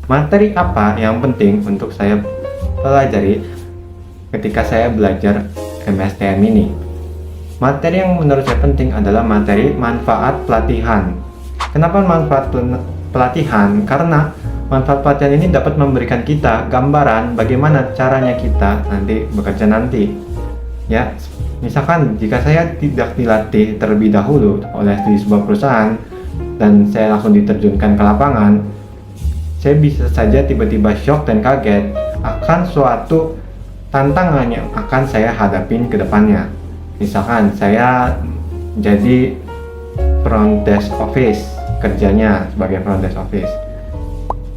Materi apa yang penting untuk saya pelajari ketika saya belajar MSTM ini? Materi yang menurut saya penting adalah materi manfaat pelatihan. Kenapa manfaat pelatihan? Karena manfaat pelatihan ini dapat memberikan kita gambaran bagaimana caranya kita nanti bekerja nanti. Ya, misalkan jika saya tidak dilatih terlebih dahulu oleh di sebuah perusahaan dan saya langsung diterjunkan ke lapangan, saya bisa saja tiba-tiba shock dan kaget akan suatu tantangan yang akan saya hadapin ke depannya. Misalkan saya jadi front desk office, kerjanya sebagai front desk office.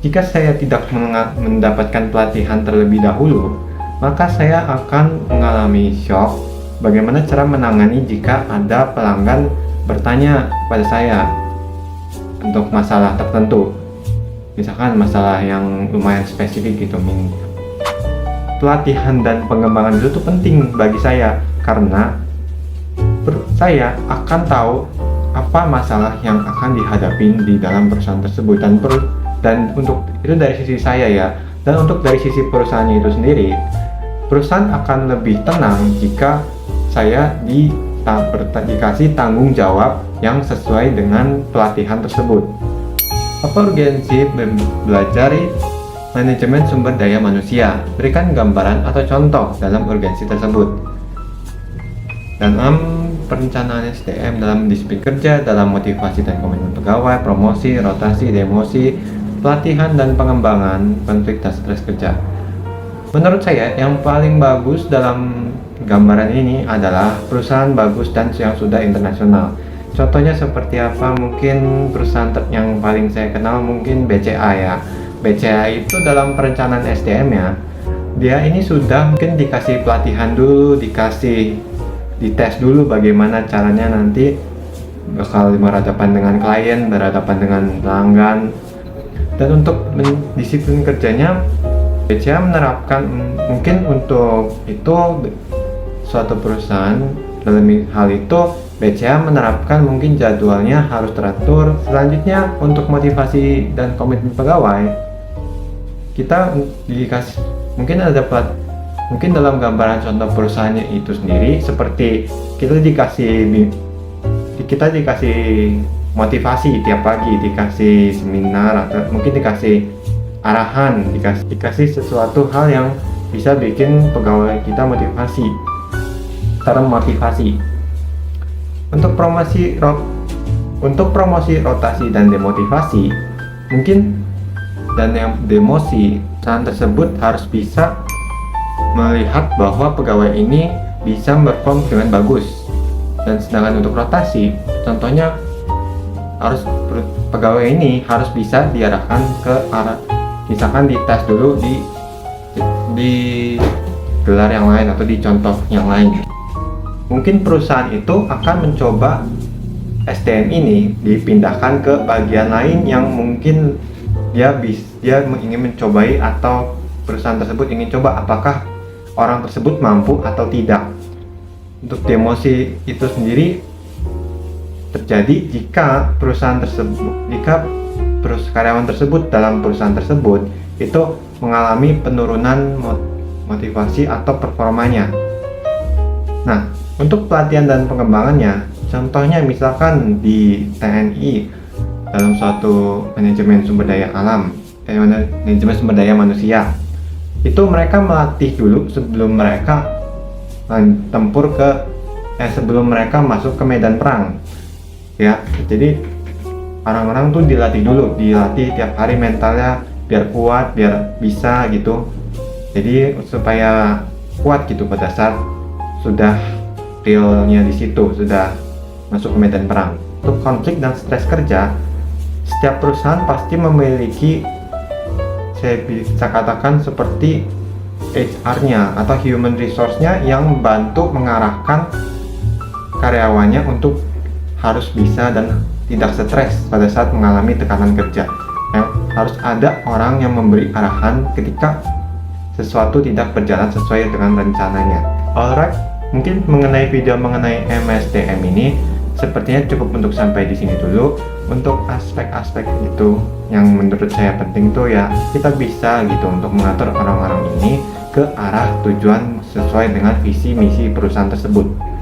Jika saya tidak mendapatkan pelatihan terlebih dahulu, maka saya akan mengalami shock bagaimana cara menangani jika ada pelanggan bertanya pada saya untuk masalah tertentu. Misalkan masalah yang lumayan spesifik gitu. Pelatihan dan pengembangan itu tuh penting bagi saya karena saya akan tahu apa masalah yang akan dihadapin di dalam perusahaan tersebut, dan untuk itu dari sisi saya ya, dan untuk dari sisi perusahaannya itu sendiri, perusahaan akan lebih tenang jika saya dikasih tanggung jawab yang sesuai dengan pelatihan tersebut. Apa urgensi belajar manajemen sumber daya manusia? Berikan gambaran atau contoh dalam urgensi tersebut. Dalam perencanaan SDM, dalam disiplin kerja, dalam motivasi dan komitmen pegawai, promosi, rotasi, demosi, pelatihan dan pengembangan, konflik dan stres kerja. Menurut saya yang paling bagus dalam gambaran ini adalah perusahaan bagus dan yang sudah internasional. Contohnya seperti apa? Mungkin perusahaan yang paling saya kenal mungkin BCA ya. BCA itu dalam perencanaan SDM ya, dia ini sudah mungkin dikasih pelatihan dulu, dites dulu bagaimana caranya nanti bakal berhadapan dengan klien, berhadapan dengan pelanggan. Dan untuk disiplin kerjanya, BCA menerapkan mungkin untuk itu suatu perusahaan dalam hal itu BCA menerapkan mungkin jadwalnya harus teratur. Selanjutnya untuk motivasi dan komitmen pegawai, kita dikasih mungkin mungkin dalam gambaran contoh perusahaannya itu sendiri seperti kita dikasih motivasi tiap pagi, dikasih seminar atau mungkin dikasih arahan, dikasih sesuatu hal yang bisa bikin pegawai kita termotivasi. Untuk promosi rotasi dan demotivasi, mungkin dan yang demosi, perusahaan tersebut harus bisa melihat bahwa pegawai ini bisa perform dengan bagus. Dan sedangkan untuk rotasi, contohnya pegawai ini harus bisa diarahkan ke arah, misalkan dites dulu di gelar yang lain atau di contoh yang lain. Mungkin perusahaan itu akan mencoba SDM ini dipindahkan ke bagian lain yang mungkin dia ingin mencobai, atau perusahaan tersebut ingin coba apakah orang tersebut mampu atau tidak. Untuk demosi itu sendiri terjadi jika karyawan tersebut dalam perusahaan tersebut itu mengalami penurunan motivasi atau performanya. Nah, untuk pelatihan dan pengembangannya, contohnya misalkan di TNI dalam suatu manajemen sumber daya manajemen sumber daya manusia, itu mereka melatih dulu sebelum mereka sebelum mereka masuk ke medan perang. Ya, jadi orang-orang tuh dilatih tiap hari mentalnya biar kuat, biar bisa gitu. Jadi supaya kuat gitu pada saat sudah realnya di situ, sudah masuk ke medan perang. Untuk konflik dan stres kerja, setiap perusahaan pasti memiliki, saya bisa katakan seperti HR-nya atau human resource-nya yang membantu mengarahkan karyawannya untuk harus bisa dan tidak stres pada saat mengalami tekanan kerja. Harus ada orang yang memberi arahan ketika sesuatu tidak berjalan sesuai dengan rencananya. Alright, mungkin mengenai video mengenai MSDM ini sepertinya cukup untuk sampai di sini dulu. Untuk aspek-aspek itu yang menurut saya penting tuh ya, kita bisa gitu untuk mengatur orang-orang ini ke arah tujuan sesuai dengan visi misi perusahaan tersebut.